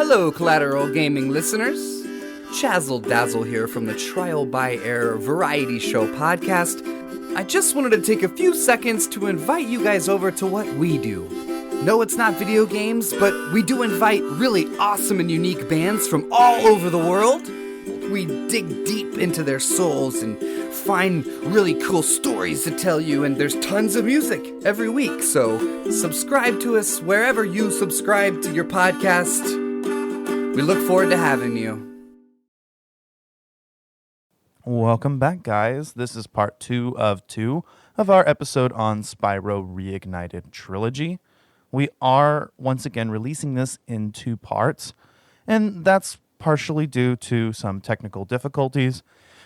Hello, Collateral Gaming listeners. Chazzle Dazzle here from the Trial by Error Variety Show podcast. I just wanted to take a few seconds to invite you guys over to what we do. No, it's not video games, but we do invite really awesome and unique bands from all over the world. We dig deep into their souls and find really cool stories to tell you, and there's tons of music every week, so subscribe to us wherever you subscribe to your podcast. We look forward to having you. Welcome back, guys. This is part 2 of our episode on Spyro Reignited Trilogy. We are, once again, releasing this in 2 parts, and that's partially due to some technical difficulties,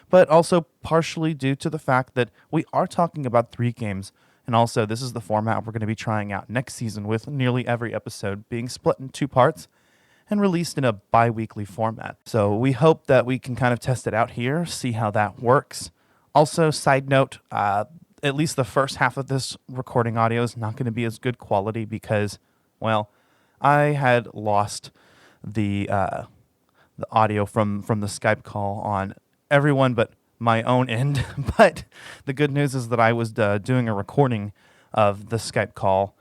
but also partially due to the fact that we are talking about 3 games, and also this is the format we're going to be trying out next season, with nearly every episode being split in 2 parts and released in a bi-weekly format. So we hope that we can kind of test it out here, see how that works. Also, side note, at least the first half of this recording audio is not going to be as good quality because, well, I had lost the audio from the Skype call on everyone but my own end. But the good news is that I was doing a recording of the Skype call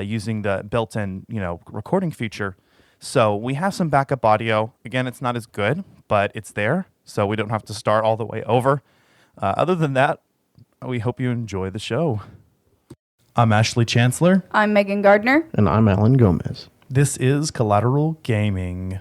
using the built-in, recording feature. So we have some backup audio. Again, it's not as good, but it's there, so we don't have to start all the way over. Other than that, we hope you enjoy the show. I'm Ashley Chancellor. I'm Megan Gardner. And I'm Alan Gomez. This is Collateral Gaming.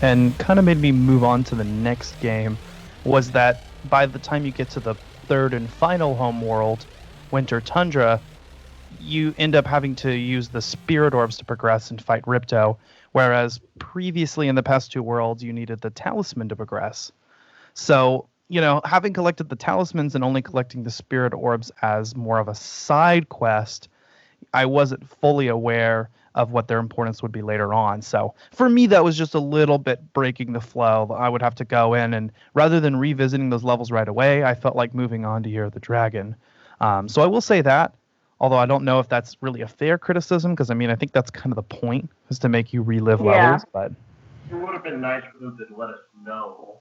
And kind of made me move on to the next game was that by the time you get to the third and final homeworld, Winter Tundra, you end up having to use the Spirit Orbs to progress and fight Ripto, whereas previously in the past 2 worlds, you needed the Talisman to progress. So, having collected the Talismans and only collecting the Spirit Orbs as more of a side quest, I wasn't fully aware of what their importance would be later on. So for me, that was just a little bit breaking the flow. I would have to go in, and rather than revisiting those levels right away, I felt like moving on to Year of the Dragon. So I will say that, although I don't know if that's really a fair criticism, because I think that's kind of the point, is to make you relive levels. But it would have been nice for them to let us know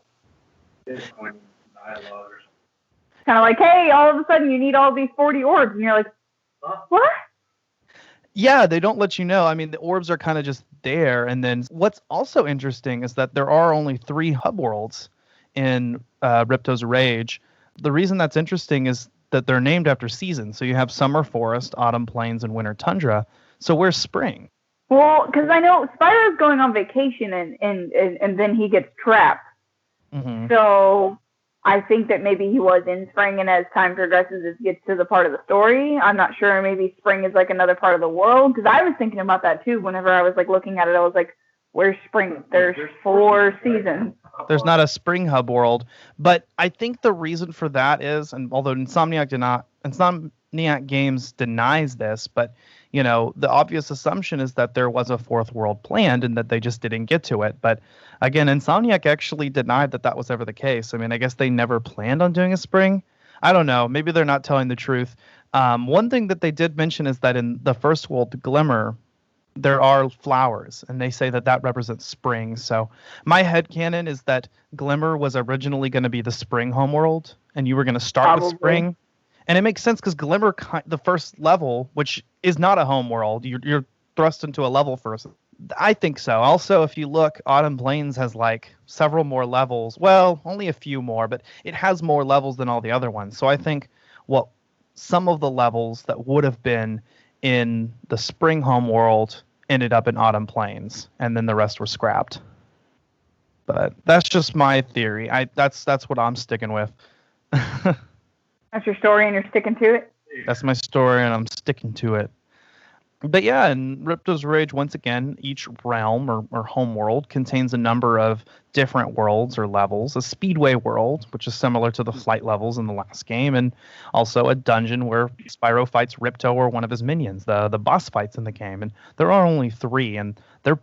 this point in dialogue or something. Kind of like, hey, all of a sudden you need all these 40 orbs, and you're like, what? Yeah, they don't let you know. The orbs are kind of just there. And then what's also interesting is that there are only 3 hub worlds in Ripto's Rage. The reason that's interesting is that they're named after seasons. So you have Summer Forest, Autumn Plains, and Winter Tundra. So where's spring? Well, because I know Spyro's going on vacation, and then he gets trapped. Mm-hmm. So I think that maybe he was in spring, and as time progresses, it gets to the part of the story. I'm not sure. Maybe spring is like another part of the world, because I was thinking about that too. Whenever I was looking at it, I was like, "Where's spring?" There's 4 seasons. There's not a spring hub world, but I think the reason for that is, and although Insomniac Games denies this, but the obvious assumption is that there was a 4th world planned and that they just didn't get to it. But again, Insomniac actually denied that was ever the case. I guess they never planned on doing a spring. I don't know. Maybe they're not telling the truth. One thing that they did mention is that in the first world, Glimmer, there are flowers, and they say that represents spring. So my headcanon is that Glimmer was originally going to be the spring homeworld, and you were going to start with spring. And it makes sense because Glimmer, the first level, which is not a home world, you're thrust into a level first. I think so. Also, if you look, Autumn Plains has several more levels. Well, only a few more, but it has more levels than all the other ones. So I think some of the levels that would have been in the spring home world ended up in Autumn Plains, and then the rest were scrapped. But that's just my theory. That's what I'm sticking with. That's your story, and you're sticking to it? That's my story, and I'm sticking to it. But yeah, in Ripto's Rage, once again, each realm or home world contains a number of different worlds or levels. A speedway world, which is similar to the flight levels in the last game, and also a dungeon where Spyro fights Ripto or one of his minions, the boss fights in the game. And there are only 3, and they're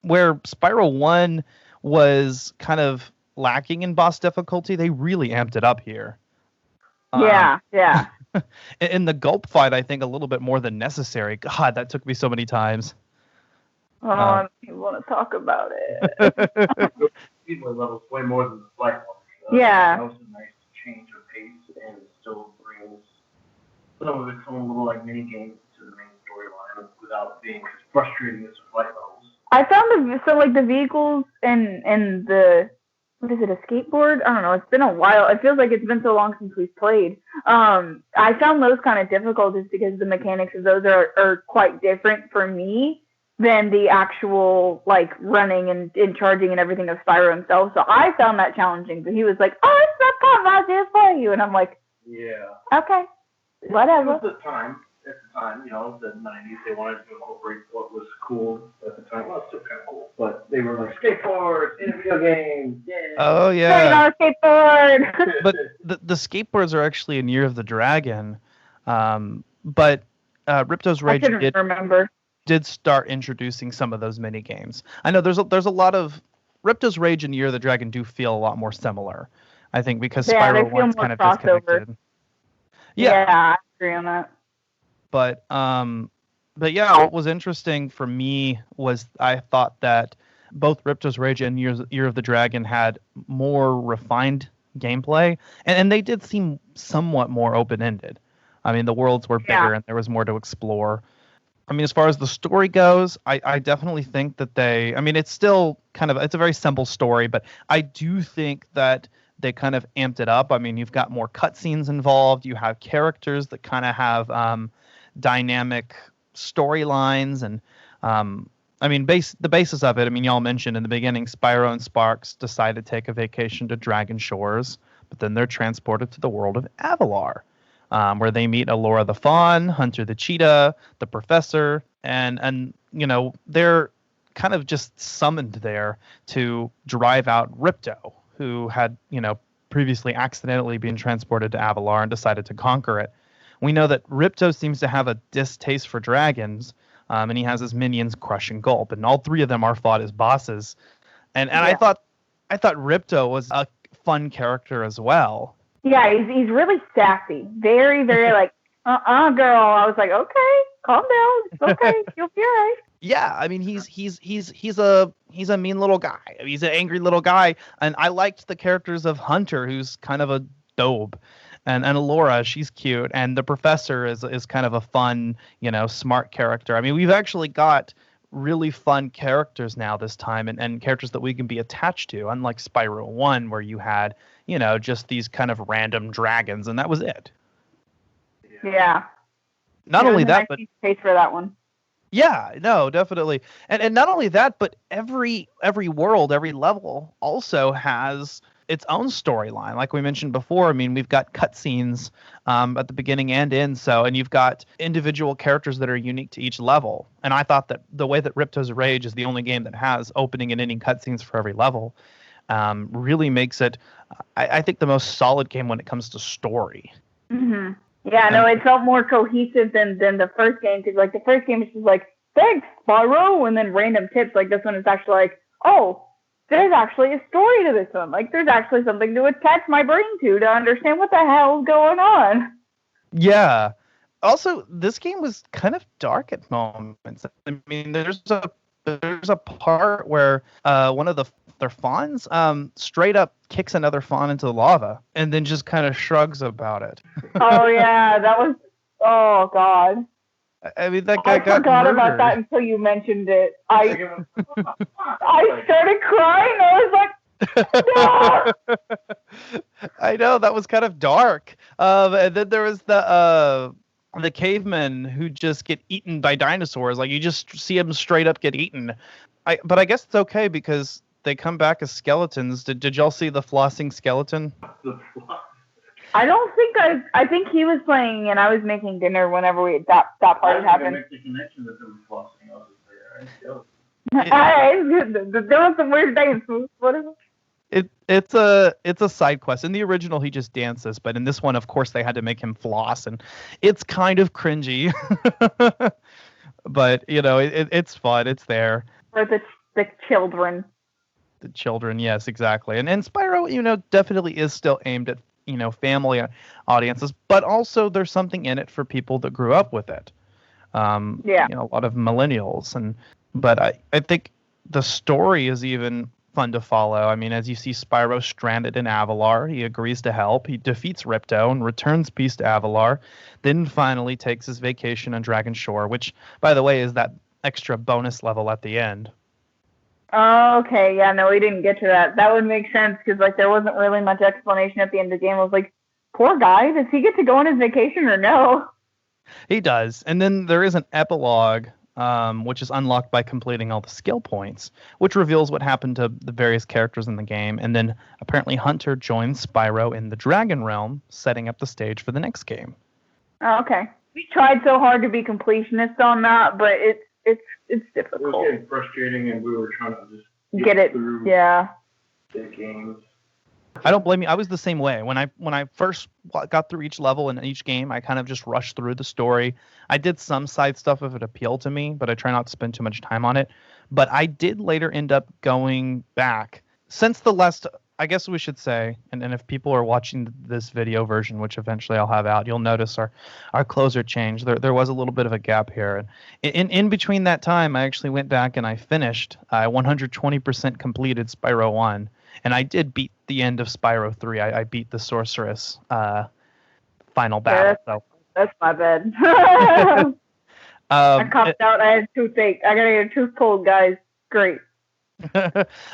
where Spyro 1 was kind of lacking in boss difficulty, they really amped it up here. Yeah. In the gulp fight, I think a little bit more than necessary. God, that took me so many times. Oh, I don't want to talk about it. Speedway levels way more than the flight levels. Yeah. That was a nice change of pace and still brings some of its own little like mini games to the main storyline without being as frustrating as the flight levels. I found the vehicles and the, what is it, a skateboard? I don't know. It's been a while. It feels like it's been so long since we've played. I found those kind of difficult just because the mechanics of those are quite different for me than the actual like running and charging and everything of Spyro himself. So I found that challenging. But he was like, "Oh, it's not fun. I'll just play you," and I'm like, "Yeah, okay, whatever." At the time, you know, the 90s, they wanted to incorporate what was cool at the time. Well, it's still kind of cool, but they were like skateboards in video games. Yeah. Oh yeah. Skateboard. But the skateboards are actually in Year of the Dragon, but Ripto's Rage did start introducing some of those mini games. I know there's a lot of Ripto's Rage and Year of the Dragon do feel a lot more similar. I think because Spyro 1's kind of disconnected. Yeah, I agree on that. But yeah, what was interesting for me was I thought that both Ripto's Rage and Year of the Dragon had more refined gameplay, and they did seem somewhat more open-ended. I mean, the worlds were bigger and there was more to explore. I mean, as far as the story goes, I definitely think that it's still it's a very simple story, but I do think that they kind of amped it up. I mean, you've got more cutscenes involved. You have characters that kind of have dynamic storylines, and the basis of it. I mean, y'all mentioned in the beginning, Spyro and Sparks decide to take a vacation to Dragon Shores, but then they're transported to the world of Avalar, where they meet Allura the Fawn, Hunter the Cheetah, the Professor, and they're kind of just summoned there to drive out Ripto, who had previously accidentally been transported to Avalar and decided to conquer it. We know that Ripto seems to have a distaste for dragons, and he has his minions Crush and Gulp, and all 3 of them are fought as bosses. And I thought Ripto was a fun character as well. Yeah, he's really sassy, very very like girl. I was like, okay, calm down, it's okay, you'll be alright. Yeah, I mean he's a mean little guy. I mean, he's an angry little guy, and I liked the characters of Hunter, who's kind of a dope. And Allura, she's cute, and the Professor is kind of a fun, smart character. I mean, we've actually got really fun characters now this time, and characters that we can be attached to, unlike Spyro 1, where you had, just these kind of random dragons, and that was it. Yeah. Not only that, but space for that one. Yeah, no, definitely. And not only that, but every world, every level also has its own storyline. Like we mentioned before, I mean, we've got cutscenes at the beginning and end, and you've got individual characters that are unique to each level. And I thought that the way that Ripto's Rage is the only game that has opening and ending cutscenes for every level really makes it, I think, the most solid game when it comes to story. Mm-hmm. Yeah, no, it felt more cohesive than the first game, because like the first game is just like, thanks, Spyro, and then random tips. Like this one is actually like, oh, there's actually a story to this one. Like there's actually something to attach my brain to understand what the hell's going on. Yeah. Also, this game was kind of dark at moments. I mean, there's a part where one of their fawns straight up kicks another fawn into the lava and then just kind of shrugs about it. Oh yeah, that was, oh god. I mean, that guy got forgot murdered. about that until you mentioned it. I started crying. I was like, no! I know, that was kind of dark. And then there was the cavemen who just get eaten by dinosaurs. Like you just see them straight up get eaten. But I guess it's okay because they come back as skeletons. Did y'all see the flossing skeleton? I don't think I think he was playing and I was making dinner whenever that part had happened. Make the connection that there was flossing. I was just there. There was some weird things. What is it? It's a side quest. In the original, he just dances, but in this one, of course, they had to make him floss, and it's kind of cringy. But it's fun. It's there. For the children. The children, yes, exactly. And Spyro, definitely is still aimed at family audiences, but also there's something in it for people that grew up with it. A lot of millennials, but I think the story is even fun to follow. I mean, as you see Spyro stranded in Avalar, he agrees to help. He defeats Ripto and returns peace to Avalar, then finally takes his vacation on Dragon Shore, which, by the way, is that extra bonus level at the end. Oh, okay. Yeah, no, we didn't get to that. That would make sense because there wasn't really much explanation at the end of the game. I was like, poor guy, does he get to go on his vacation or no? He does. And then there is an epilogue, which is unlocked by completing all the skill points, which reveals what happened to the various characters in the game. And then apparently Hunter joins Spyro in the Dragon Realm, setting up the stage for the next game. Oh, okay. We tried so hard to be completionists on that, but it's difficult. It was getting frustrating, and we were trying to just get it through the games. I don't blame you. I was the same way. When I first got through each level and each game, I kind of just rushed through the story. I did some side stuff if it appealed to me, but I try not to spend too much time on it. But I did later end up going back. Since the last, I guess we should say, and if people are watching this video version, which eventually I'll have out, you'll notice our closer changed. There was a little bit of a gap here. And in between that time, I actually went back and I finished. I 120% completed Spyro 1. And I did beat the end of Spyro 3. I beat the sorceress final battle. So that's my bad. I copped out. I had toothache. I gotta get a tooth pulled, guys. Great.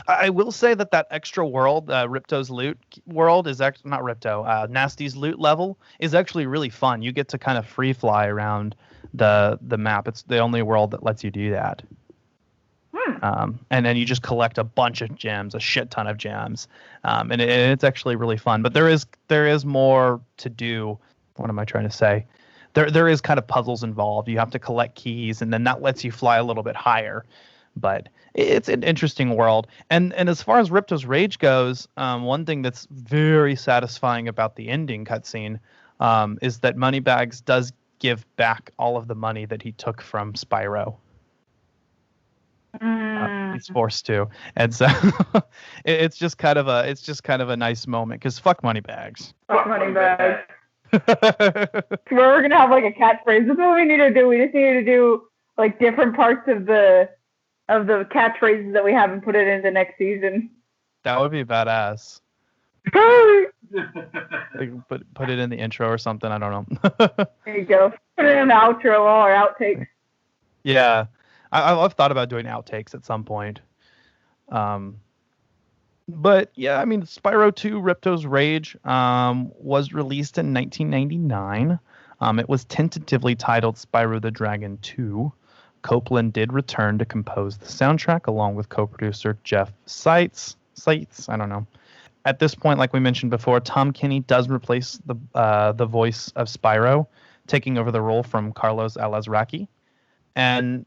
I will say that extra world, Ripto's loot world, is actually not Ripto. Nasty's loot level is actually really fun. You get to kind of free fly around the map. It's the only world that lets you do that. And then you just collect a bunch of gems, a shit ton of gems, and it's actually really fun. But there is more to do. What am I trying to say? There is kind of puzzles involved. You have to collect keys, and then that lets you fly a little bit higher. But it's an interesting world. And as far as Ripto's Rage goes, one thing that's very satisfying about the ending cutscene is that Moneybags does give back all of the money that he took from Spyro. He's forced to, and so it's just kind of a nice moment because fuck Moneybags. Fuck Moneybags. We're gonna have like a catchphrase. That's what we need to do. We just need to do like different parts of the catchphrases that we have and put it into next season. That would be badass. Like put it in the intro or something. I don't know. There you go. Put it in the outro or outtakes. Yeah. I've thought about doing outtakes at some point. But yeah, I mean, Spyro 2 Ripto's Rage was released in 1999. It was tentatively titled Spyro the Dragon 2. Copeland did return to compose the soundtrack along with co-producer Jeff Seitz. I don't know. At this point, like we mentioned before, Tom Kenny does replace the voice of Spyro, taking over the role from Carlos Alazraqui. And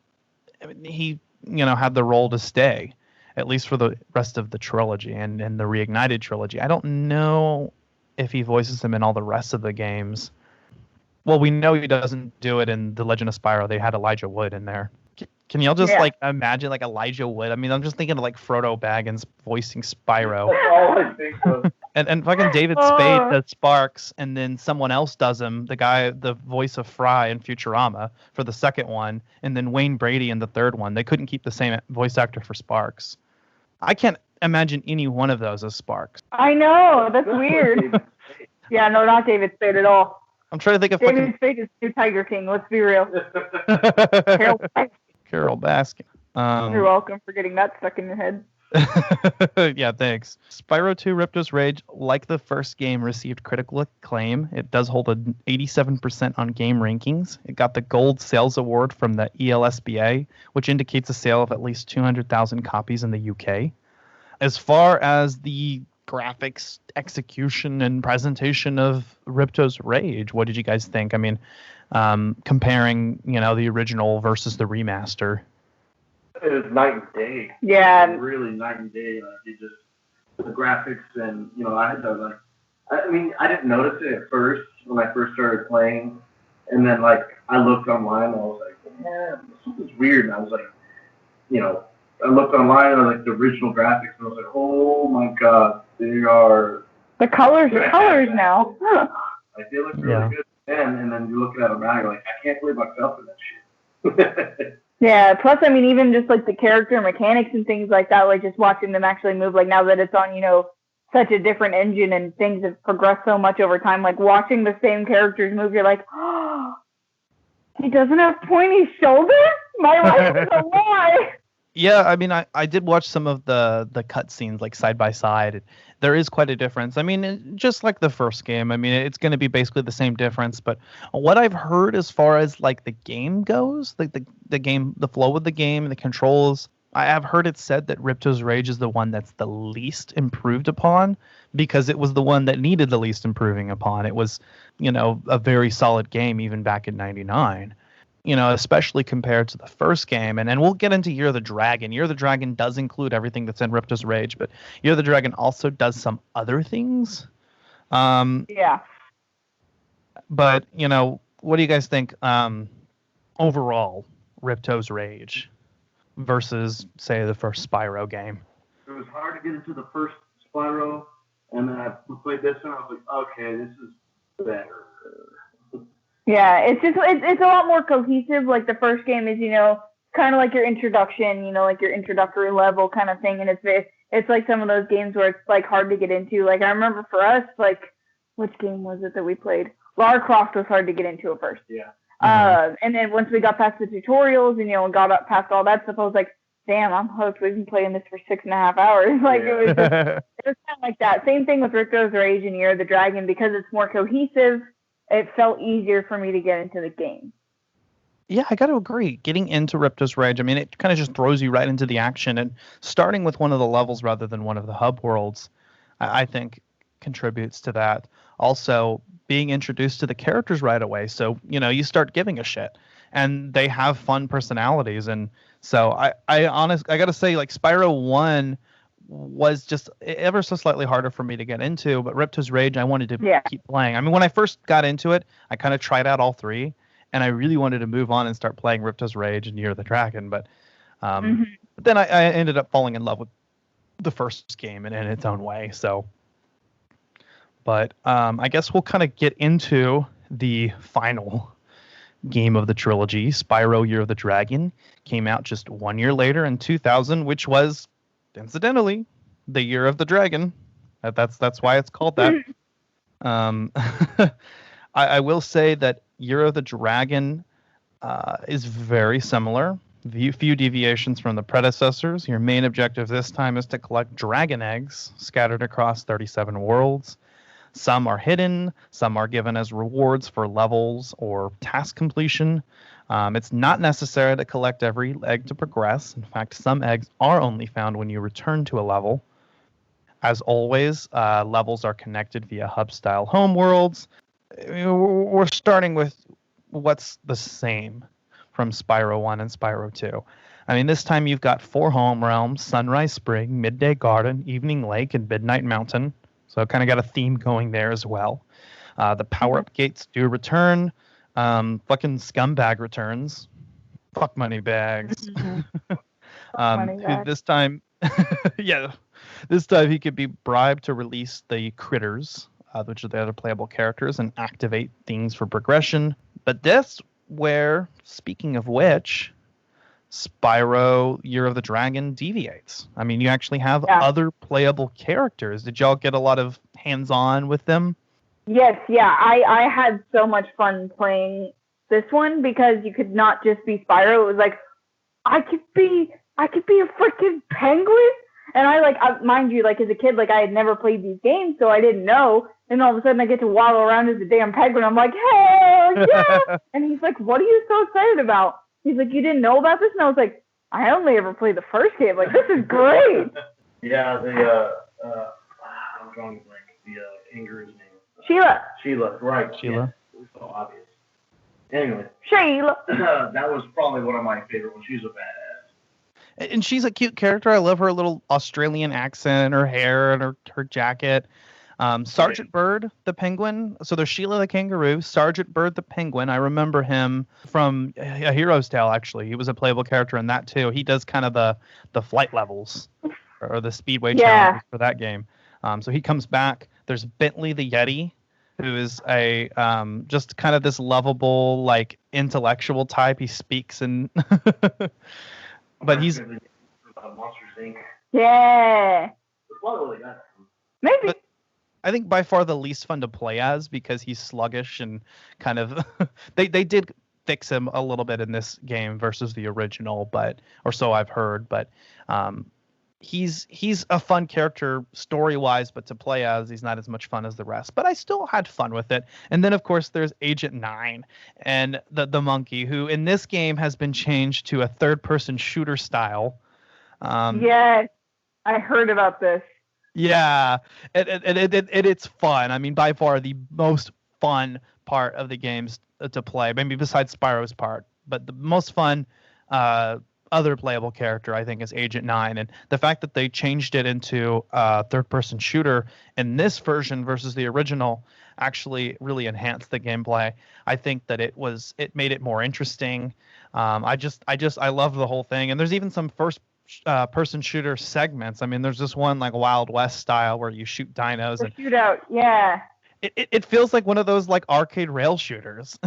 he, had the role to stay, at least for the rest of the trilogy and the Reignited Trilogy. I don't know if he voices him in all the rest of the games. Well, we know he doesn't do it in The Legend of Spyro. They had Elijah Wood in there. Can y'all just imagine like Elijah Wood? I mean, I'm just thinking of like Frodo Baggins voicing Spyro. That's all I think of. And fucking David Spade does Sparks, and then someone else does him, the voice of Fry in Futurama for the second one, and then Wayne Brady in the third one. They couldn't keep the same voice actor for Sparks. I can't imagine any one of those as Sparks. I know, that's weird. Yeah, no, not David Spade at all. I'm trying to think of David Spade is new Tiger King. Let's be real. Carol Baskin. You're welcome for getting that stuck in your head. Yeah, thanks. Spyro 2 Ripto's Rage, like the first game, received critical acclaim. It does hold an 87% on game rankings. It got the Gold Sales Award from the ELSBA, which indicates a sale of at least 200,000 copies in the UK. As far as the graphics, execution, and presentation of Ripto's Rage. What did you guys think? I mean, comparing, the original versus the remaster. It was night and day. Yeah. Really night and day. It just, the graphics and, I didn't notice it at first when I first started playing. And then, I looked online and I was like, man, something's weird. And I was like, I looked online and the original graphics and I was like, oh my god, they are... The colors are colors now. They look really good then, and then you're looking at them now, you're like, I can't believe myself in that shit. Yeah, plus, even just, the character mechanics and things like that, just watching them actually move, now that it's on, such a different engine and things have progressed so much over time, watching the same characters move, you're like, oh, he doesn't have pointy shoulders? My life is a lie! Yeah, I mean, I did watch some of the cutscenes, side by side. There is quite a difference. I mean, just like the first game, I mean, it's going to be basically the same difference. But what I've heard as far as, the game goes, the game, the flow of the game, the controls, I have heard it said that Ripto's Rage is the one that's the least improved upon because it was the one that needed the least improving upon. It was, a very solid game even back in '99. Especially compared to the first game. And then we'll get into Year of the Dragon. Year of the Dragon does include everything that's in Ripto's Rage, but Year of the Dragon also does some other things. Yeah. But, what do you guys think overall, Ripto's Rage versus, say, the first Spyro game? It was hard to get into the first Spyro, and then I played this one, I was like, okay, this is better. Yeah, it's a lot more cohesive. The first game is, kind of like your introduction, your introductory level kind of thing. And it's like some of those games where it's hard to get into. I remember for us, which game was it that we played? Lara Croft was hard to get into at first. Yeah. And then once we got past the tutorials and, got up past all that stuff, I was like, damn, I'm hooked. We've been playing this for 6.5 hours. It was kind of like that. Same thing with Ripto's Rage and Year of the Dragon, because it's more cohesive. It felt easier for me to get into the game. Yeah, I got to agree. Getting into Ripto's Rage, I mean, it kind of just throws you right into the action. And starting with one of the levels rather than one of the hub worlds, I think contributes to that. Also, being introduced to the characters right away. So, you start giving a shit. And they have fun personalities. And so I got to say, Spyro 1 was just ever so slightly harder for me to get into, but Ripto's Rage, I wanted to keep playing. I mean, when I first got into it, I kind of tried out all three, and I really wanted to move on and start playing Ripto's Rage and Year of the Dragon, but then I ended up falling in love with the first game in its own way. So, but I guess we'll kind of get into the final game of the trilogy. Spyro Year of the Dragon came out just 1 year later in 2000, which was incidentally the Year of the Dragon. That's why it's called that. I will say that Year of the Dragon is very similar. Few deviations from the predecessors. Your main objective this time is to collect dragon eggs scattered across 37 worlds. Some are hidden, some are given as rewards for levels or task completion. It's not necessary to collect every egg to progress. In fact, some eggs are only found when you return to a level. As always, levels are connected via hub-style homeworlds. We're starting with what's the same from Spyro 1 and Spyro 2. I mean, this time you've got 4 home realms: Sunrise Spring, Midday Garden, Evening Lake, and Midnight Mountain. So kind of got a theme going there as well. The power-up gates do return. Fucking scumbag returns. Fuck money bags. This time, this time he could be bribed to release the critters, which are the other playable characters, and activate things for progression. But that's where, speaking of which, Spyro Year of the Dragon deviates. I mean, you actually have other playable characters. Did y'all get a lot of hands-on with them? Yes, yeah. I had so much fun playing this one because you could not just be Spyro. It was like, I could be a freaking penguin. And mind you, as a kid, I had never played these games, so I didn't know. And all of a sudden I get to waddle around as a damn penguin. I'm like, hell yeah! And he's like, what are you so excited about? He's like, you didn't know about this? And I was like, I only ever played the first game. This is great. Yeah, I'm drawing a blank. The kangaroo's name. Sheila. Sheila, right. Sheila. Yeah, it was so obvious. Anyway, Sheila. that was probably one of my favorite ones. She's a badass. And she's a cute character. I love her little Australian accent, her hair, and her jacket. Sergeant Bird, the penguin. So there's Sheila the kangaroo, Sergeant Bird the penguin. I remember him from A Hero's Tale, actually. He was a playable character in that, too. He does kind of the flight levels or the speedway challenges for that game. So he comes back. There's Bentley the Yeti, who is a just kind of this lovable, like, intellectual type. He speaks and... but he's... Monsters Inc. Yeah. It's probably that. Maybe. But I think by far the least fun to play as because he's sluggish and kind of... they did fix him a little bit in this game versus the original, or so I've heard, but... He's a fun character story-wise, but to play as, he's not as much fun as the rest. But I still had fun with it. And then, of course, there's Agent 9 and the monkey, who in this game has been changed to a third-person shooter style. Yes, I heard about this. Yeah, it's fun. I mean, by far the most fun part of the games to play, maybe besides Spyro's part. But the most fun... other playable character, I think, is Agent 9. And the fact that they changed it into a third-person shooter in this version versus the original actually really enhanced the gameplay. I think that it made it more interesting. I love the whole thing. And there's even some first-person shooter segments. I mean, there's this one like Wild West style where you shoot dinos. The shootout, yeah. It feels like one of those like arcade rail shooters.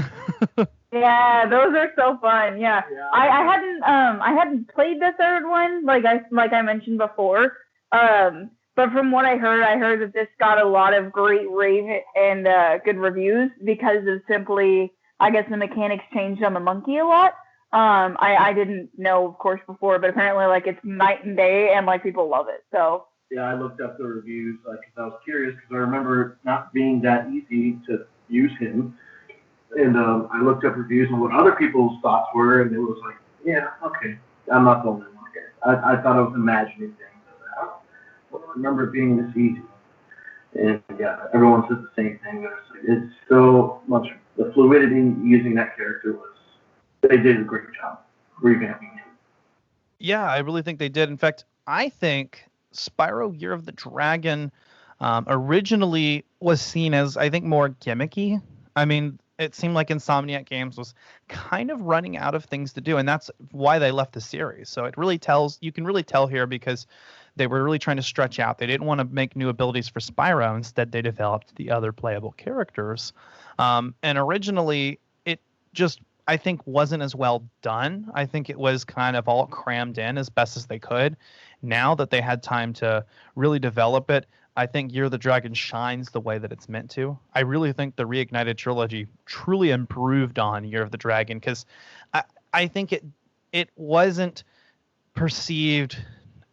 Yeah, those are so fun. Yeah, I hadn't played the third one like I mentioned before. But from what I heard that this got a lot of great rave and good reviews because of simply, I guess, the mechanics changed on the monkey a lot. I didn't know, of course, before, but apparently like it's night and day, and like people love it. So. Yeah, I looked up the reviews because I was curious because I remember it not being that easy to use him. And I looked up reviews on what other people's thoughts were, and it was like, yeah, okay, I'm not the only one here. I thought I was imagining things. I don't remember it being this easy. And yeah, everyone said the same thing. It's so much, the fluidity using that character they did a great job revamping him. Yeah, I really think they did. In fact, I think Spyro Year of the Dragon originally was seen as, I think, more gimmicky. I mean, it seemed like Insomniac Games was kind of running out of things to do, and that's why they left the series. So you can really tell here because they were really trying to stretch out. They didn't want to make new abilities for Spyro. Instead, they developed the other playable characters. And originally, it just, I think, wasn't as well done. I think it was kind of all crammed in as best as they could. Now that they had time to really develop it, I think Year of the Dragon shines the way that it's meant to. I really think the Reignited Trilogy truly improved on Year of the Dragon because I think it wasn't perceived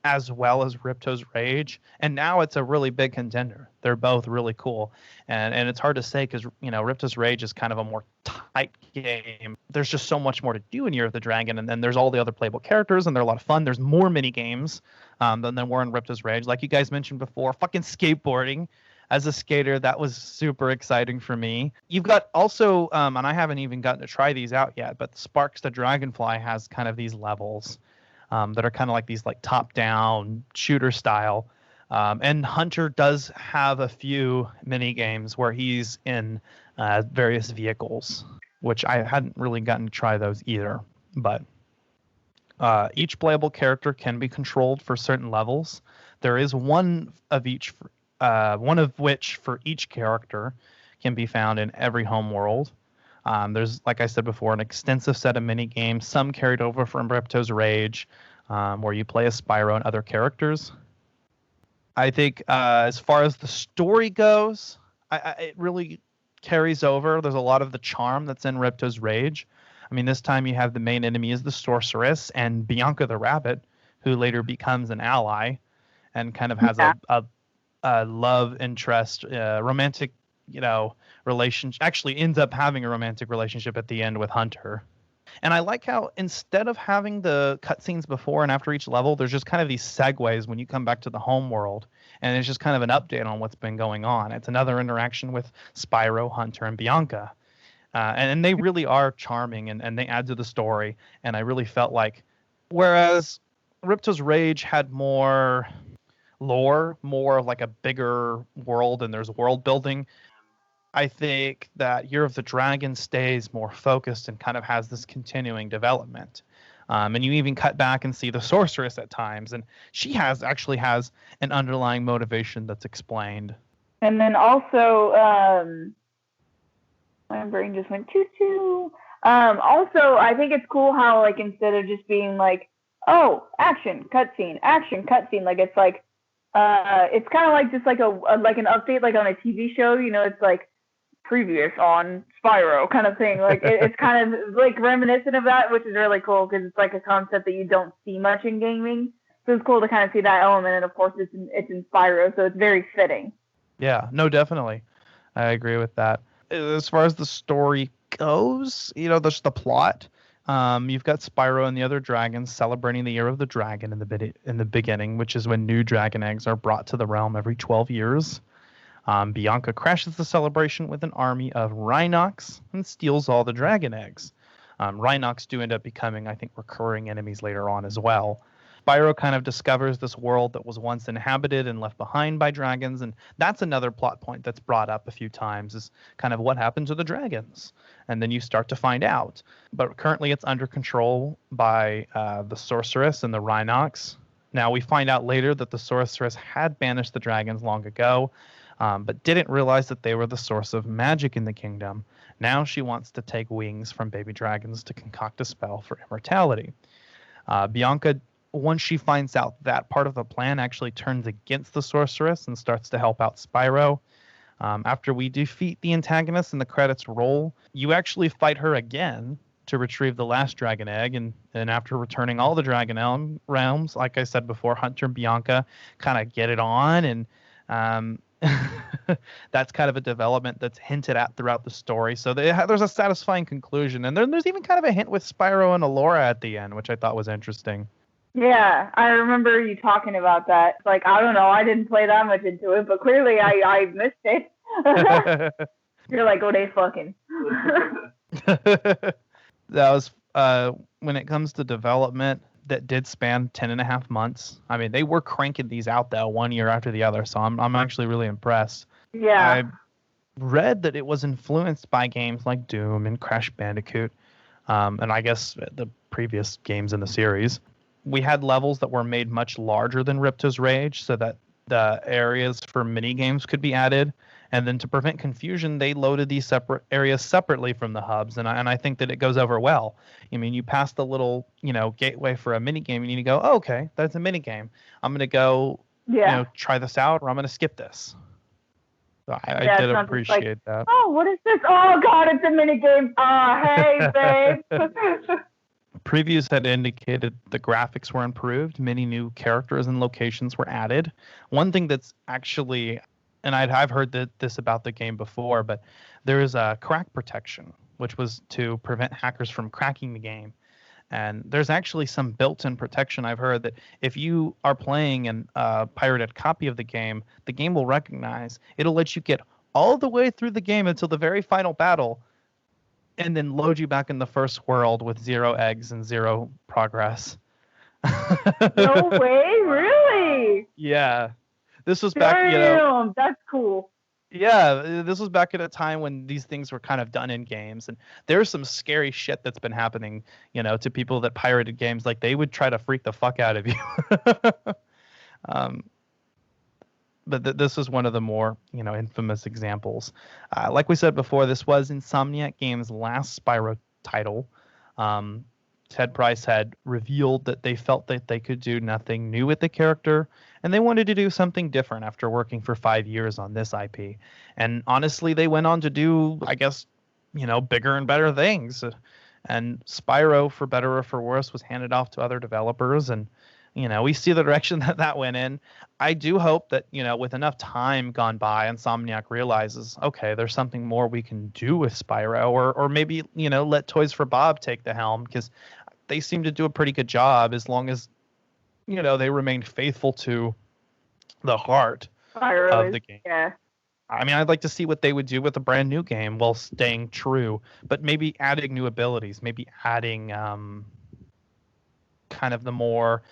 as well as Ripto's Rage, and now it's a really big contender. They're both really cool, and it's hard to say because Ripto's Rage is kind of a more tight game. There's just so much more to do in Year of the Dragon, and then there's all the other playable characters, and they're a lot of fun. There's more mini games than there were in Ripto's Rage, like you guys mentioned before. Fucking skateboarding. As a skater, that was super exciting for me. You've got also, and I haven't even gotten to try these out yet, but Sparks the Dragonfly has kind of these levels that are kind of like these like top-down shooter style. And Hunter does have a few mini games where he's in various vehicles, which I hadn't really gotten to try those either. But each playable character can be controlled for certain levels. There is one of which for each character can be found in every home world. There's, like I said before, an extensive set of mini games, some carried over from Ripto's Rage, where you play as Spyro and other characters. I think as far as the story goes, it really carries over. There's a lot of the charm that's in Ripto's Rage. I mean, this time you have the main enemy is the sorceress and Bianca the rabbit, who later becomes an ally and kind of has a love interest, romantic, relationship. Actually ends up having a romantic relationship at the end with Hunter. And I like how instead of having the cutscenes before and after each level, there's just kind of these segues when you come back to the home world. And it's just kind of an update on what's been going on. It's another interaction with Spyro, Hunter, and Bianca. And they really are charming and they add to the story. And I really felt like, whereas Ripto's Rage had more lore, more of like a bigger world and there's world building, I think that Year of the Dragon stays more focused and kind of has this continuing development. And you even cut back and see the sorceress at times, and she actually has an underlying motivation that's explained. And then also, my brain just went choo-choo. Also, I think it's cool how, like, instead of just being like, oh, action, cutscene, like, it's like, it's kind of like just like like an update, like on a TV show, you know, it's like previous on Spyro kind of thing. Like it's kind of like reminiscent of that, which is really cool because it's like a concept that you don't see much in gaming. So it's cool to kind of see that element, and of course it's in Spyro, so it's very fitting. Yeah, no, definitely. I agree with that. As far as the story goes, you know, there's the plot. You've got Spyro and the other dragons celebrating the Year of the Dragon in the beginning, which is when new dragon eggs are brought to the realm every 12 years. Bianca crashes the celebration with an army of Rhinox and steals all the dragon eggs. Rhinox do end up becoming, I think, recurring enemies later on as well. Spyro kind of discovers this world that was once inhabited and left behind by dragons, and that's another plot point that's brought up a few times, is kind of what happened to the dragons. And then you start to find out. But currently it's under control by the sorceress and the Rhinox. Now we find out later that the sorceress had banished the dragons long ago, but didn't realize that they were the source of magic in the kingdom. Now she wants to take wings from baby dragons to concoct a spell for immortality. Bianca, once she finds out that part of the plan, actually turns against the sorceress and starts to help out Spyro. After we defeat the antagonist and the credits roll, you actually fight her again to retrieve the last dragon egg, and after returning all the dragon realms, like I said before, Hunter and Bianca kind of get it on, and that's kind of a development that's hinted at throughout the story. So there's a satisfying conclusion, and then there's even kind of a hint with Spyro and Allura at the end, which I thought was interesting. Yeah, I remember you talking about that. Like, I don't know, I didn't play that much into it, but clearly I missed it. You're like, oh, they fucking. That was, when it comes to development, that did span 10.5 months. I mean, they were cranking these out, though, one year after the other, so I'm actually really impressed. Yeah. I read that it was influenced by games like Doom and Crash Bandicoot, and I guess the previous games in the series. We had levels that were made much larger than Ripto's Rage so that the areas for mini games could be added. And then to prevent confusion, they loaded these separate areas separately from the hubs. And I think that it goes over well. I mean, you pass the little, gateway for a mini game, and you go, oh, okay, that's a mini game. I'm going to go, try this out, or I'm going to skip this. So I did appreciate that. Oh, what is this? Oh, God, it's a mini game. Hey, babe. Previews had indicated the graphics were improved. Many new characters and locations were added. One thing that's actually, and I've heard this about the game before, but there is a crack protection, which was to prevent hackers from cracking the game. And there's actually some built-in protection. I've heard that if you are playing a pirated copy of the game will recognize. It'll let you get all the way through the game until the very final battle, and then load you back in the first world with 0 eggs and 0 progress. No way, really? Yeah. This was back, Damn, that's cool. Yeah, this was back at a time when these things were kind of done in games, and there's some scary shit that's been happening, to people that pirated games. Like, they would try to freak the fuck out of you. But this was one of the more, infamous examples. Like we said before, this was Insomniac Games' last Spyro title. Ted Price had revealed that they felt that they could do nothing new with the character, and they wanted to do something different after working for 5 years on this IP. And honestly, they went on to do, I guess, bigger and better things. And Spyro, for better or for worse, was handed off to other developers, and we see the direction that went in. I do hope that, with enough time gone by, Insomniac realizes, okay, there's something more we can do with Spyro, or maybe, let Toys for Bob take the helm, because they seem to do a pretty good job as long as, they remain faithful to the heart of the game. Yeah. I mean, I'd like to see what they would do with a brand new game while staying true, but maybe adding new abilities, maybe adding kind of the more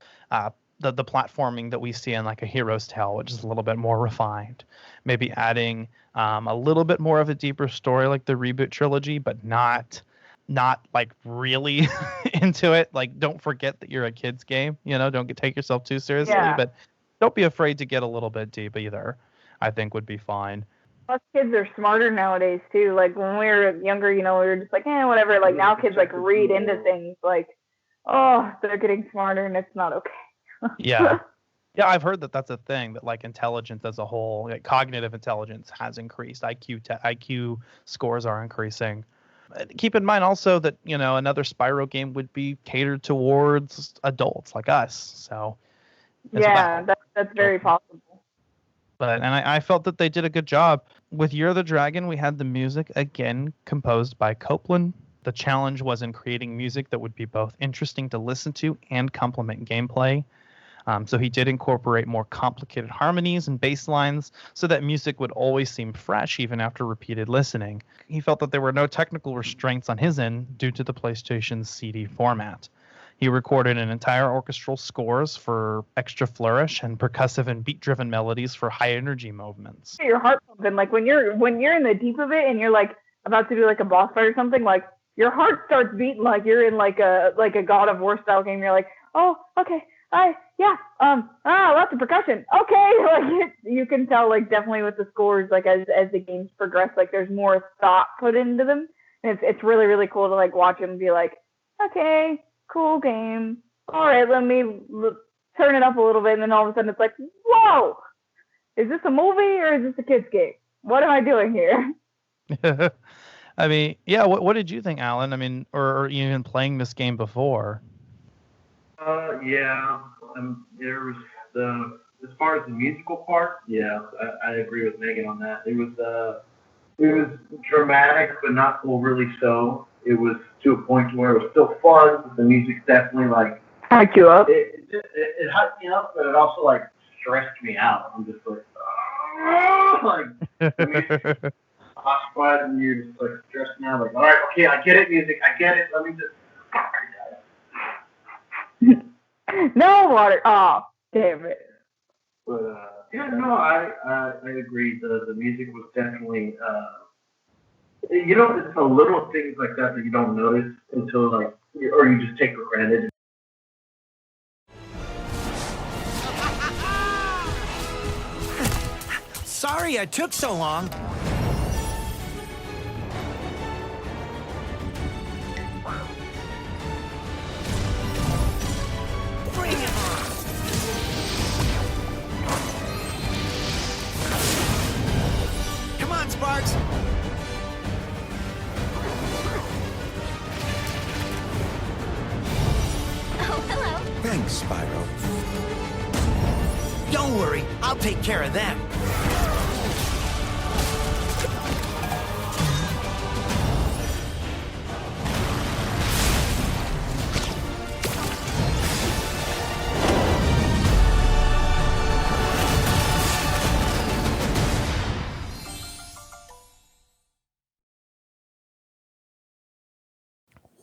the platforming that we see in like a Hero's Tale, which is a little bit more refined. Maybe adding a little bit more of a deeper story like the Reboot trilogy, but not like really into it. Like, don't forget that you're a kid's game. Don't take yourself too seriously, but don't be afraid to get a little bit deep either. I think would be fine. Plus, kids are smarter nowadays too. Like when we were younger, we were just like, whatever. Like now, kids like read into things. Like, oh, they're getting smarter, and it's not okay. Yeah, I've heard that that's a thing. That like intelligence as a whole, like cognitive intelligence has increased. IQ scores are increasing. Keep in mind also that another Spyro game would be catered towards adults like us. So that's very possible. And I felt that they did a good job. With Year of the Dragon, we had the music, again, composed by Copeland. The challenge was in creating music that would be both interesting to listen to and complement gameplay. So he did incorporate more complicated harmonies and bass lines so that music would always seem fresh even after repeated listening. He felt that there were no technical restraints on his end due to the PlayStation's CD format. He recorded an entire orchestral scores for extra flourish and percussive and beat-driven melodies for high-energy movements. Your heart pumping, like when you're in the deep of it and you're like about to do like a boss fight or something, like your heart starts beating like you're in like a God of War style game. You're like, oh, okay, lots of percussion. Okay, like you can tell, like definitely with the scores, like as the games progress, like there's more thought put into them, and it's really really cool to like watch them be like, okay. Cool game. All right, let me turn it up a little bit, and then all of a sudden it's like, whoa! Is this a movie or is this a kid's game? What am I doing here? I mean, yeah. What did you think, Alan? I mean, or even playing this game before? Yeah. There was as far as the musical part, yeah, I agree with Megan on that. It was dramatic, but not overly so. It was to a point where it was still fun. The music definitely like hyped you up. It hyped me up, but it also like stressed me out. I'm just like, like the music occupied, and you're just like stressing out. Like, all right, okay, I get it, music, I get it. Let me just. No water. Oh, damn it. But I agree. The music was definitely. It's the little things like that you don't notice until or you just take for granted. Sorry I took so long. Bring it on. Come on, Sparks. Thanks, Spyro. Don't worry, I'll take care of them.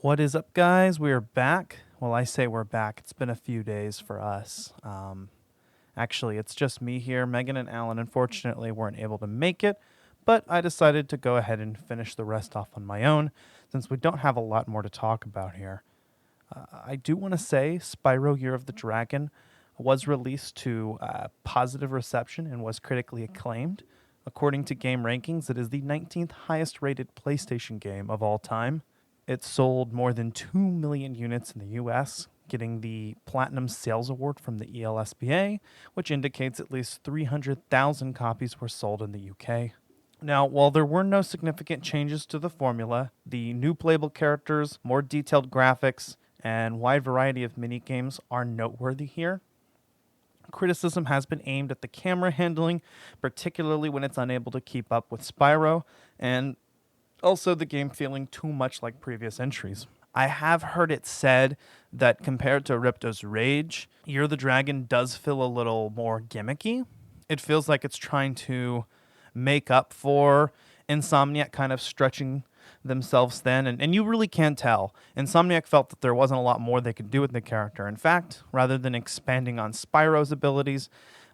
What is up, guys? We are back. Well, I say we're back. It's been a few days for us. Actually, it's just me here. Megan and Alan, unfortunately, weren't able to make it, but I decided to go ahead and finish the rest off on my own, since we don't have a lot more to talk about here. I do want to say Spyro Year of the Dragon was released to positive reception and was critically acclaimed. According to Game Rankings, it is the 19th highest rated PlayStation game of all time. It sold more than 2 million units in the US, getting the Platinum Sales Award from the ELSPA, which indicates at least 300,000 copies were sold in the UK. Now, while there were no significant changes to the formula, the new playable characters, more detailed graphics, and wide variety of minigames are noteworthy here. criticism has been aimed at the camera handling, particularly when it's unable to keep up with Spyro, and also the game feeling too much like previous entries. I have heard it said that compared to Ripto's Rage, Year of the Dragon does feel a little more gimmicky. It feels like it's trying to make up for Insomniac kind of stretching themselves thin, and you really can't tell. Insomniac felt that there wasn't a lot more they could do with the character. In fact, rather than expanding on Spyro's abilities,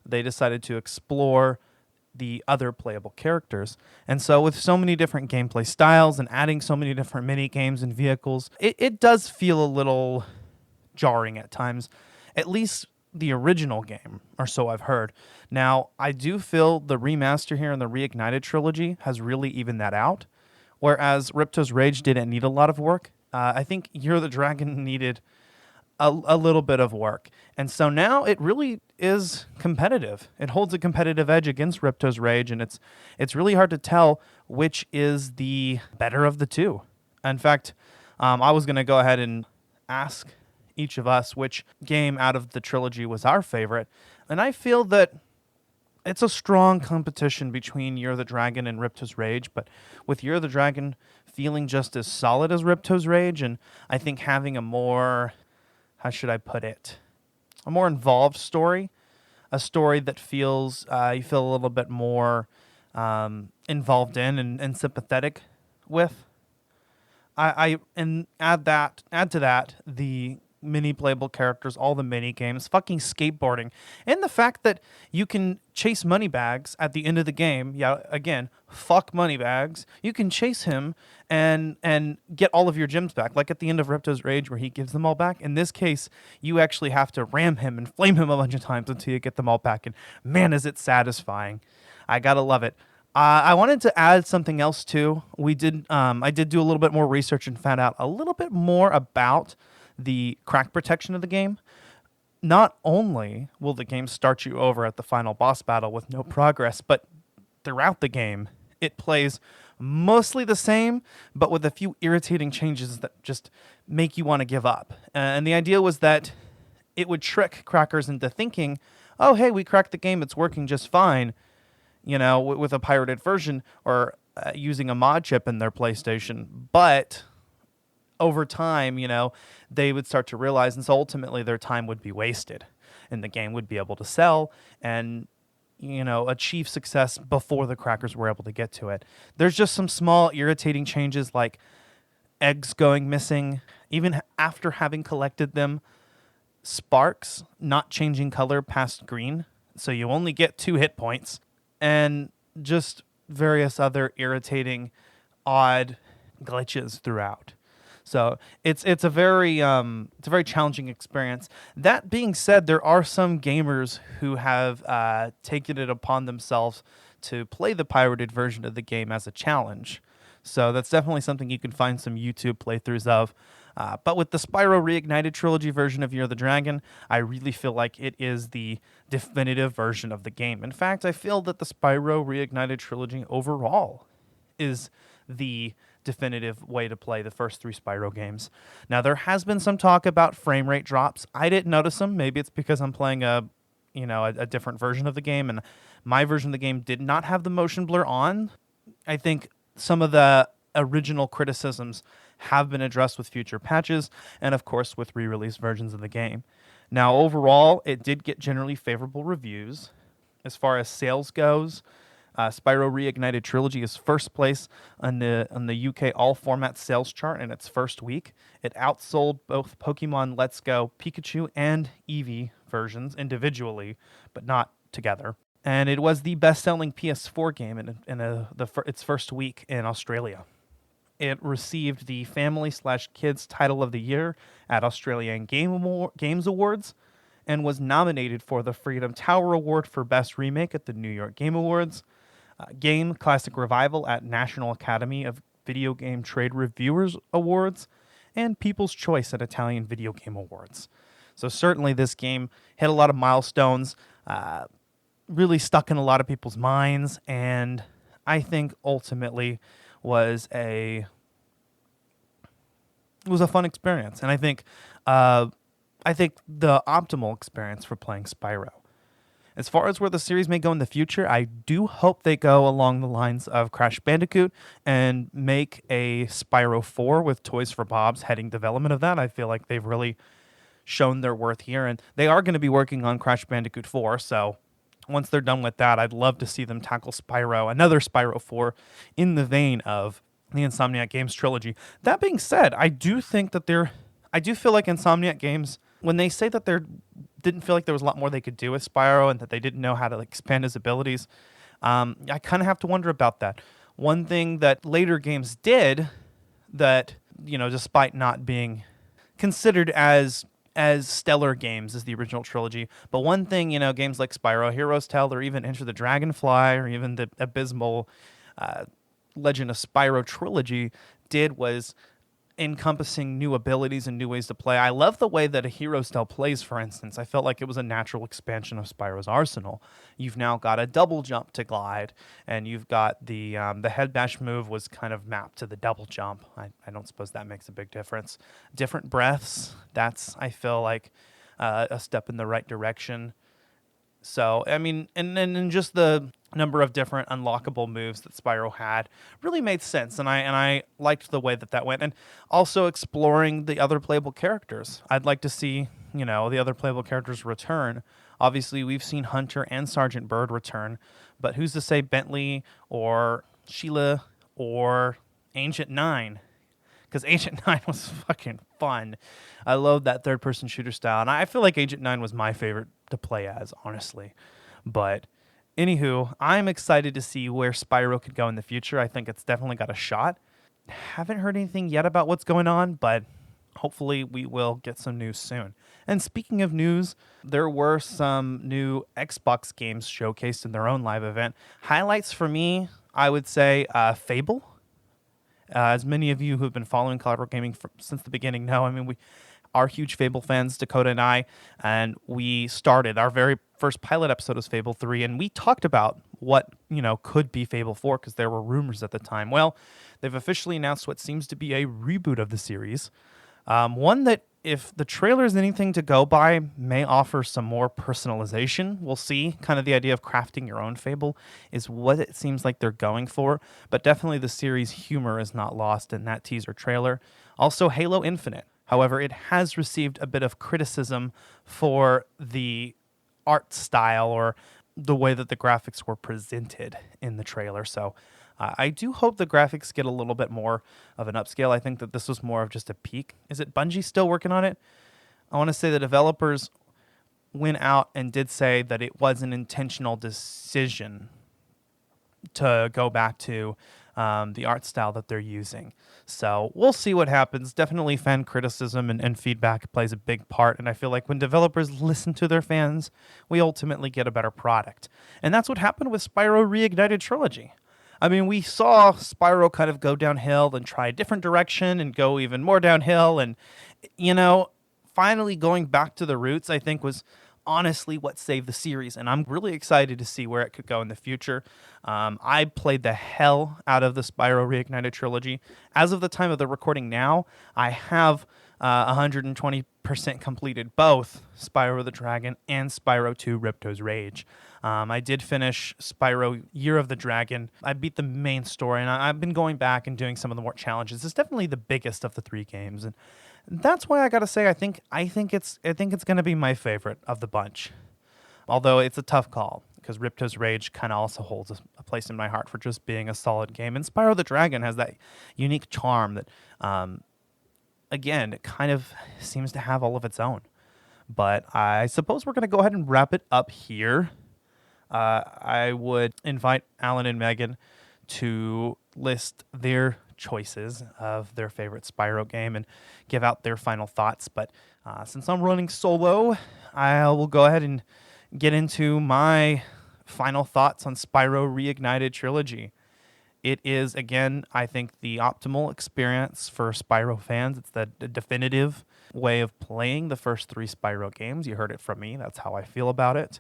they decided to explore the other playable characters. And so with so many different gameplay styles and adding so many different mini games and vehicles, it does feel a little jarring at times, at least the original game, or so I've heard. Now, I do feel the remaster here in the Reignited Trilogy has really evened that out, whereas Ripto's Rage didn't need a lot of work. I think Year of the Dragon needed a little bit of work. And so now it really is competitive. It holds a competitive edge against Ripto's Rage, and it's really hard to tell which is the better of the two. In fact, I was going to go ahead and ask each of us which game out of the trilogy was our favorite, and I feel that it's a strong competition between Year of the Dragon and Ripto's Rage, but with Year of the Dragon feeling just as solid as Ripto's Rage, and I think having a more, how should I put it, a more involved story, a story that feels, you feel a little bit more involved in and sympathetic with. And add to that the mini playable characters, all the mini games, fucking skateboarding, and the fact that you can chase Moneybags at the end of the game. Yeah, again, fuck Moneybags. You can chase him and get all of your gems back, like at the end of Ripto's Rage where he gives them all back. In this case, you actually have to ram him and flame him a bunch of times until you get them all back, and man, is it satisfying. I gotta love it. I wanted to add something else too. I did do a little bit more research and found out a little bit more about the crack protection of the game. Not only will the game start you over at the final boss battle with no progress, but throughout the game, it plays mostly the same, but with a few irritating changes that just make you want to give up. And the idea was that it would trick crackers into thinking, oh, hey, we cracked the game, it's working just fine, with a pirated version or using a mod chip in their PlayStation. But over time, they would start to realize, and so ultimately their time would be wasted and the game would be able to sell and, achieve success before the crackers were able to get to it. There's just some small irritating changes like eggs going missing, even after having collected them, sparks not changing color past green, so you only get 2 hit points, and just various other irritating, odd glitches throughout. So it's a very challenging experience. That being said, there are some gamers who have taken it upon themselves to play the pirated version of the game as a challenge. So that's definitely something you can find some YouTube playthroughs of. But with the Spyro Reignited Trilogy version of Year of the Dragon, I really feel like it is the definitive version of the game. In fact, I feel that the Spyro Reignited Trilogy overall is the definitive way to play the first 3 Spyro games. Now, there has been some talk about frame rate drops. I didn't notice them. Maybe it's because I'm playing a different version of the game, and my version of the game did not have the motion blur on. I think some of the original criticisms have been addressed with future patches, and of course with re-release versions of the game. Now, overall, it did get generally favorable reviews. As far as sales goes, Spyro Reignited Trilogy is first place on the UK all format sales chart in its first week. It outsold both Pokemon Let's Go Pikachu and Eevee versions individually, but not together. And it was the best-selling PS4 game in its first week in Australia. It received the Family/Kids Title of the Year at Australian Games Awards and was nominated for the Freedom Tower Award for Best Remake at the New York Game Awards, Game Classic Revival at National Academy of Video Game Trade Reviewers Awards, and People's Choice at Italian Video Game Awards. So certainly this game hit a lot of milestones, really stuck in a lot of people's minds, and I think ultimately was a fun experience. And I think the optimal experience for playing Spyro. As far as where the series may go in the future, I do hope they go along the lines of Crash Bandicoot and make a Spyro 4 with Toys for Bob's heading development of that. I feel like they've really shown their worth here, and they are going to be working on Crash Bandicoot 4, so once they're done with that, I'd love to see them tackle another Spyro 4 in the vein of the Insomniac Games trilogy. That being said, I do feel like Insomniac Games, when they say that didn't feel like there was a lot more they could do with Spyro and that they didn't know how to expand his abilities, I kind of have to wonder about that. One thing that later games did that, despite not being considered as stellar games as the original trilogy, but one thing, games like Spyro Heroes Tale or even Enter the Dragonfly or even the abysmal Legend of Spyro trilogy did was encompassing new abilities and new ways to play. I love the way that a Heroes Tale plays, for instance. I felt like it was a natural expansion of Spyro's arsenal. You've now got a double jump to glide, and you've got the head bash move was kind of mapped to the double jump. I don't suppose that makes a big difference. Different breaths, that's, I feel like, a step in the right direction. So, I mean, and just the number of different unlockable moves that Spyro had really made sense, and I liked the way that went, and also exploring the other playable characters. I'd like to see, the other playable characters return. Obviously, we've seen Hunter and Sergeant Bird return, but who's to say Bentley or Sheila or Ancient 9? Because Ancient 9 was fucking fun. I love that third-person shooter style, and I feel like Ancient 9 was my favorite to play as, honestly. But anywho, I'm excited to see where Spyro could go in the future. I think it's definitely got a shot. Haven't heard anything yet about what's going on, but hopefully we will get some news soon. And speaking of news, there were some new Xbox games showcased in their own live event. Highlights for me, I would say Fable. As many of you who have been following Collateral Gaming since the beginning know, I mean, we are huge Fable fans, Dakota and I, and we started our very first pilot episode was Fable 3, and we talked about what, could be Fable 4 because there were rumors at the time. Well, they've officially announced what seems to be a reboot of the series. One that, if the trailer is anything to go by, may offer some more personalization. We'll see. Kind of the idea of crafting your own Fable is what it seems like they're going for, but definitely the series' humor is not lost in that teaser trailer. Also, Halo Infinite. However, it has received a bit of criticism for the art style or the way that the graphics were presented in the trailer. So I do hope the graphics get a little bit more of an upscale. I think that this was more of just a peek. Is it Bungie still working on it? I want to say the developers went out and did say that it was an intentional decision to go back to the art style that they're using. So we'll see what happens. Definitely fan criticism and feedback plays a big part. And I feel like when developers listen to their fans, we ultimately get a better product. And that's what happened with Spyro Reignited Trilogy. I mean, we saw Spyro kind of go downhill and try a different direction and go even more downhill. And, finally going back to the roots, I think, was honestly what saved the series. And I'm really excited to see where it could go in the future. I played the hell out of the Spyro Reignited Trilogy. As of the time of the recording now, I have 120% completed both Spyro the Dragon and Spyro 2 Ripto's Rage. I did finish Spyro Year of the Dragon. I beat the main story, and I've been going back and doing some of the more challenges. It's definitely the biggest of the three games, and that's why I gotta say I think it's gonna be my favorite of the bunch. Although it's a tough call because Ripto's Rage kind of also holds a place in my heart for just being a solid game, and Spyro the Dragon has that unique charm that, again, it kind of seems to have all of its own. But I suppose we're gonna go ahead and wrap it up here. I would invite Alan and Megan to list their choices of their favorite Spyro game and give out their final thoughts. But since I'm running solo, I will go ahead and get into my final thoughts on Spyro Reignited Trilogy. It is, again, I think, the optimal experience for Spyro fans. It's the definitive way of playing the first three Spyro games. You heard it from me. That's how I feel about it.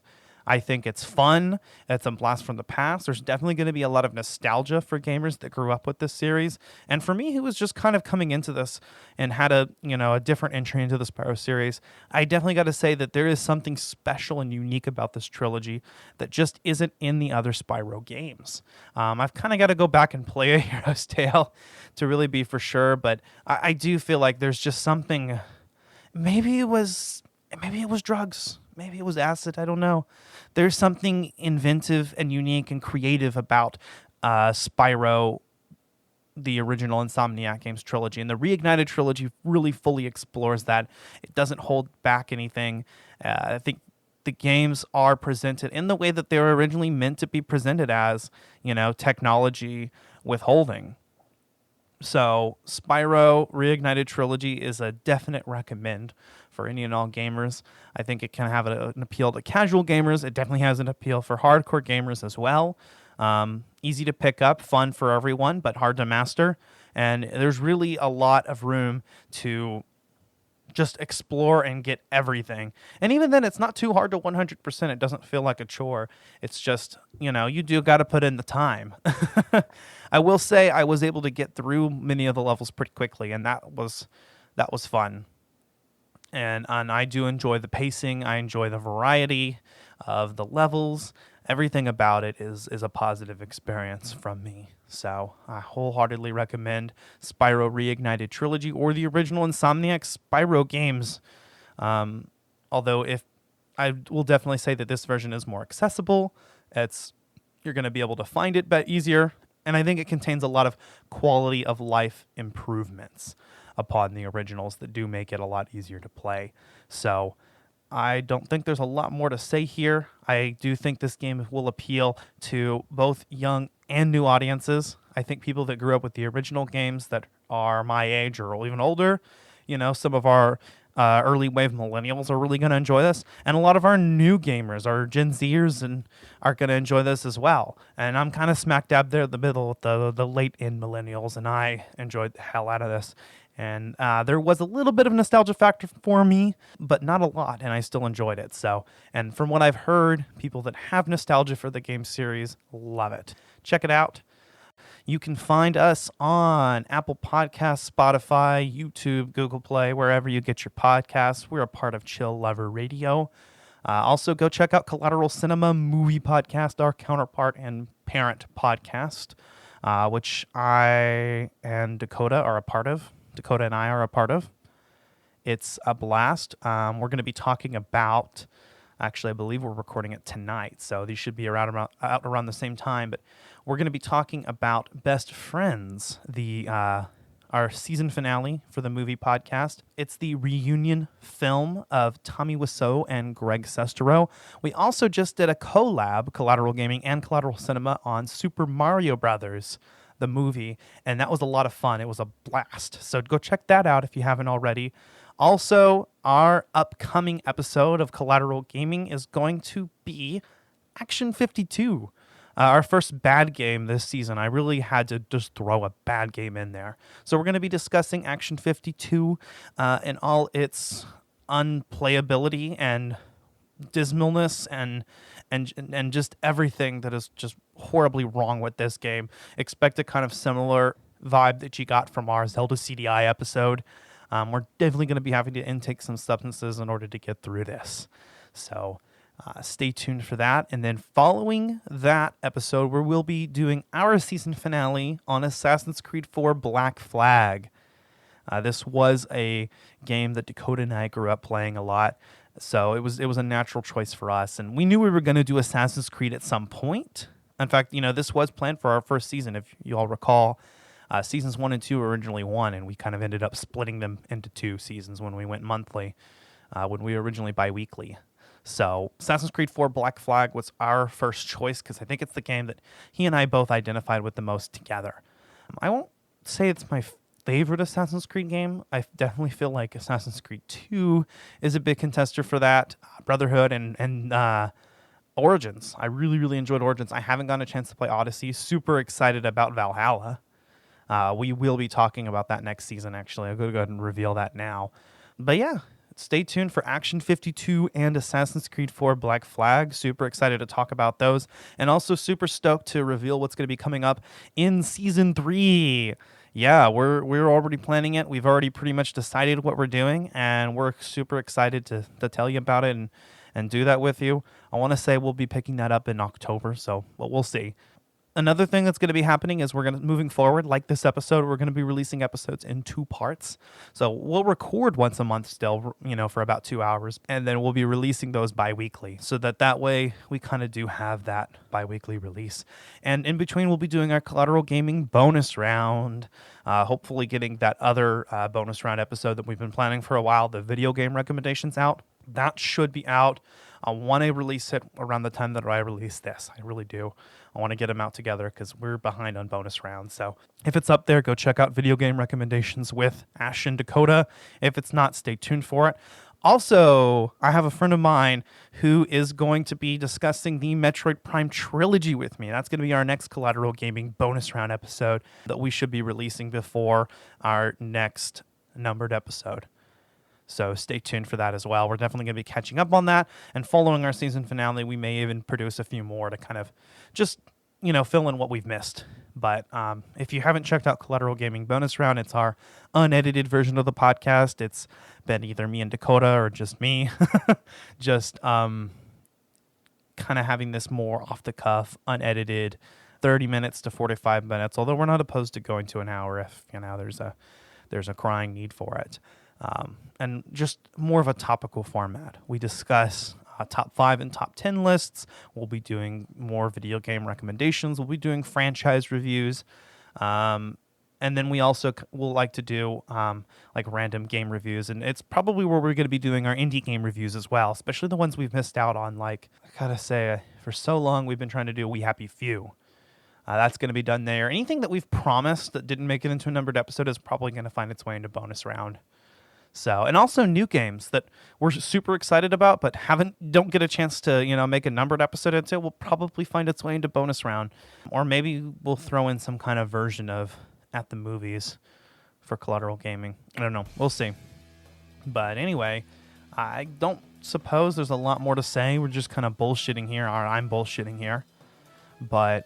I think it's fun. It's a blast from the past. There's definitely going to be a lot of nostalgia for gamers that grew up with this series. And for me, who was just kind of coming into this and had a different entry into the Spyro series, I definitely got to say that there is something special and unique about this trilogy that just isn't in the other Spyro games. I've kind of got to go back and play A Hero's Tale to really be for sure, but I do feel like there's just something. Maybe it was drugs. Maybe it was acid. I don't know. There's something inventive and unique and creative about Spyro, the original Insomniac Games trilogy. And the Reignited Trilogy really fully explores that. It doesn't hold back anything. I think the games are presented in the way that they were originally meant to be presented as, technology withholding. So Spyro Reignited Trilogy is a definite recommend for any and all gamers. I think it can have an appeal to casual gamers. It definitely has an appeal for hardcore gamers as well. Easy to pick up, fun for everyone, but hard to master. And there's really a lot of room to just explore and get everything. And even then, it's not too hard to 100%. It doesn't feel like a chore. It's just, you do got to put in the time. I will say I was able to get through many of the levels pretty quickly, and that was fun. And I do enjoy the pacing. I enjoy the variety of the levels. Everything about it is a positive experience from me. So I wholeheartedly recommend Spyro Reignited Trilogy or the original Insomniac Spyro games. Although if I will definitely say that this version is more accessible. You're going to be able to find it easier. And I think it contains a lot of quality of life improvements upon the originals that do make it a lot easier to play. So I don't think there's a lot more to say here. I do think this game will appeal to both young and new audiences. I think people that grew up with the original games that are my age or even older, some of our early wave millennials are really going to enjoy this. And a lot of our new gamers, our Gen Zers, are going to enjoy this as well. And I'm kind of smack dab there in the middle with the late end millennials, and I enjoyed the hell out of this. And there was a little bit of nostalgia factor for me, but not a lot, and I still enjoyed it. So, and from what I've heard, people that have nostalgia for the game series love it. Check it out. You can find us on Apple Podcasts, Spotify, YouTube, Google Play, wherever you get your podcasts. We're a part of Chill Lover Radio. Also, go check out Collateral Cinema Movie Podcast, our counterpart and parent podcast, which I and Dakota are a part of. Dakota and I are a part of. It's a blast. We're going to be talking about, actually, I believe we're recording it tonight, so these should be out around the same time, but we're going to be talking about Best Friends, our season finale for the movie podcast. It's the reunion film of Tommy Wiseau and Greg Sestero. We also just did a collab, Collateral Gaming and Collateral Cinema, on Super Mario Brothers, the movie, and that was a lot of fun. It was a blast. So go check that out if you haven't already. Also, our upcoming episode of Collateral Gaming is going to be Action 52. Our first bad game this season. I really had to just throw a bad game in there. So we're going to be discussing Action 52 and all its unplayability and dismalness and just everything that is just horribly wrong with this game. Expect a kind of similar vibe that you got from our Zelda CDI episode. We're definitely going to be having to intake some substances in order to get through this. So stay tuned for that. And then following that episode, we will be doing our season finale on Assassin's Creed 4 Black Flag. This was a game that Dakota and I grew up playing a lot. So it was a natural choice for us. And we knew we were going to do Assassin's Creed at some point. In fact, this was planned for our first season. If you all recall, seasons 1 and 2 were originally one, and we kind of ended up splitting them into 2 seasons when we went monthly, when we were originally bi-weekly. So Assassin's Creed 4 Black Flag was our first choice because I think it's the game that he and I both identified with the most together. I won't say it's my favorite Assassin's Creed game. I definitely feel like Assassin's Creed 2 is a big contester for that. Brotherhood and Origins. I really, really enjoyed Origins. I haven't gotten a chance to play Odyssey. Super excited about Valhalla. We will be talking about that next season, actually. I'll go ahead and reveal that now. But yeah, stay tuned for Action 52 and Assassin's Creed 4 Black Flag. Super excited to talk about those, and also super stoked to reveal what's going to be coming up in Season 3. Yeah, we're already planning it. We've already pretty much decided what we're doing, and we're super excited to tell you about it and do that with you. I want to say we'll be picking that up in October, so we'll see. Another thing that's going to be happening is moving forward, like this episode, we're going to be releasing episodes in 2 parts. So we'll record once a month still, for about 2 hours, and then we'll be releasing those bi-weekly, so that way we kind of do have that bi-weekly release. And in between, we'll be doing our Collateral Gaming bonus round, hopefully getting that other bonus round episode that we've been planning for a while, the video game recommendations, out. That should be out. I want to release it around the time that I release this. I really do. I want to get them out together because we're behind on bonus rounds. So if it's up there, go check out Video Game Recommendations with Ash and Dakota. If it's not, stay tuned for it. Also, I have a friend of mine who is going to be discussing the Metroid Prime Trilogy with me. That's going to be our next Collateral Gaming bonus round episode that we should be releasing before our next numbered episode. So stay tuned for that as well. We're definitely going to be catching up on that. And following our season finale, we may even produce a few more to kind of just, fill in what we've missed. But if you haven't checked out Collateral Gaming Bonus Round, it's our unedited version of the podcast. It's been either me and Dakota or just me. Just kind of having this more off-the-cuff, unedited, 30 minutes to 45 minutes. Although we're not opposed to going to an hour if, there's a crying need for it. And just more of a topical format. We discuss top 5 and top 10 lists. We'll be doing more video game recommendations. We'll be doing franchise reviews. And then we also will like to do like random game reviews. And it's probably where we're going to be doing our indie game reviews as well, especially the ones we've missed out on. Like, I gotta say, for so long we've been trying to do We Happy Few. That's going to be done there. Anything that we've promised that didn't make it into a numbered episode is probably going to find its way into bonus round. So, and also new games that we're super excited about, but don't get a chance to, make a numbered episode into, will probably find its way into bonus round. Or maybe we'll throw in some kind of version of At the Movies for Collateral Gaming. I don't know. We'll see. But anyway, I don't suppose there's a lot more to say. We're just kind of bullshitting here, or I'm bullshitting here. But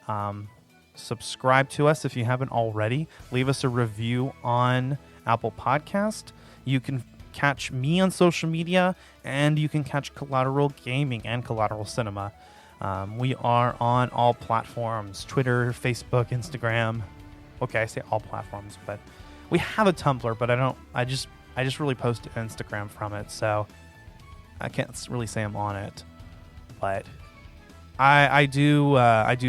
subscribe to us if you haven't already. Leave us a review on Apple Podcast. You can catch me on social media, and you can catch Collateral Gaming and Collateral Cinema. We are on all platforms: Twitter, Facebook, Instagram. Okay, I say all platforms, but we have a Tumblr, but I just really post to Instagram from it, so I can't really say I'm on it. But I do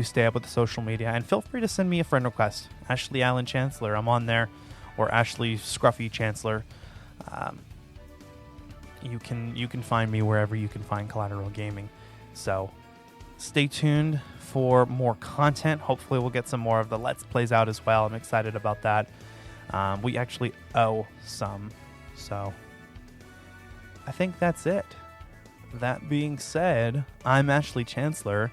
stay up with the social media, and feel free to send me a friend request. Ashley Allen Chancellor, I'm on there, or Ashley Scruffy Chancellor. You can find me wherever you can find Collateral Gaming. So stay tuned for more content. Hopefully we'll get some more of the Let's Plays out as well. I'm excited about that. We actually owe some. So I think that's it. That being said, I'm Ashley Chancellor,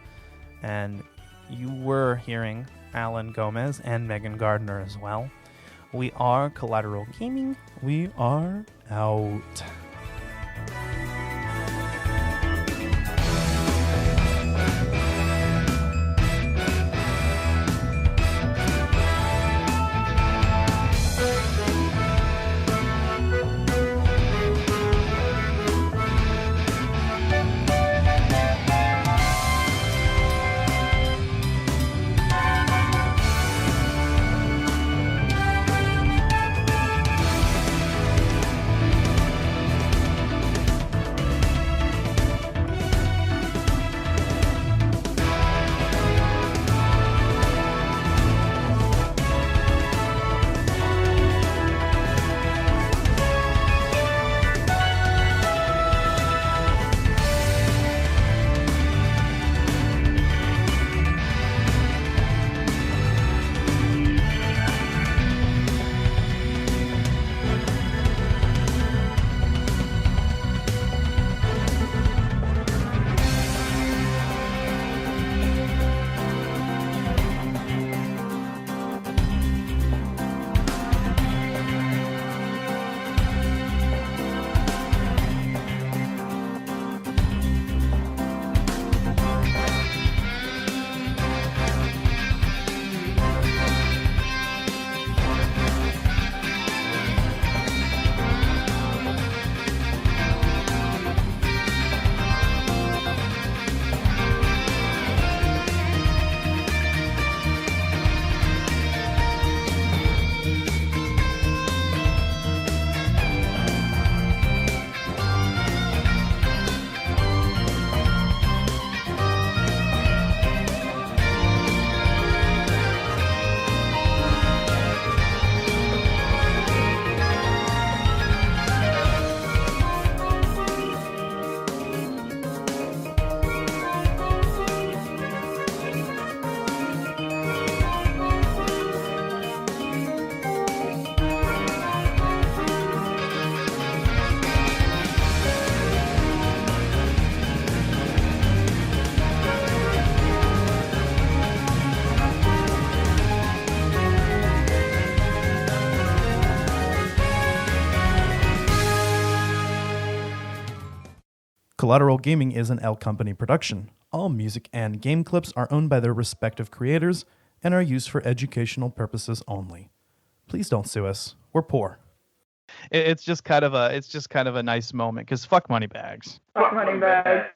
and you were hearing Alan Gomez and Megan Gardner as well. We are Collateral Gaming. We are out. Collateral Gaming is an L Company production. All music and game clips are owned by their respective creators and are used for educational purposes only. Please don't sue us. We're poor. It's just kind of a nice moment because fuck money bags. Fuck money bags.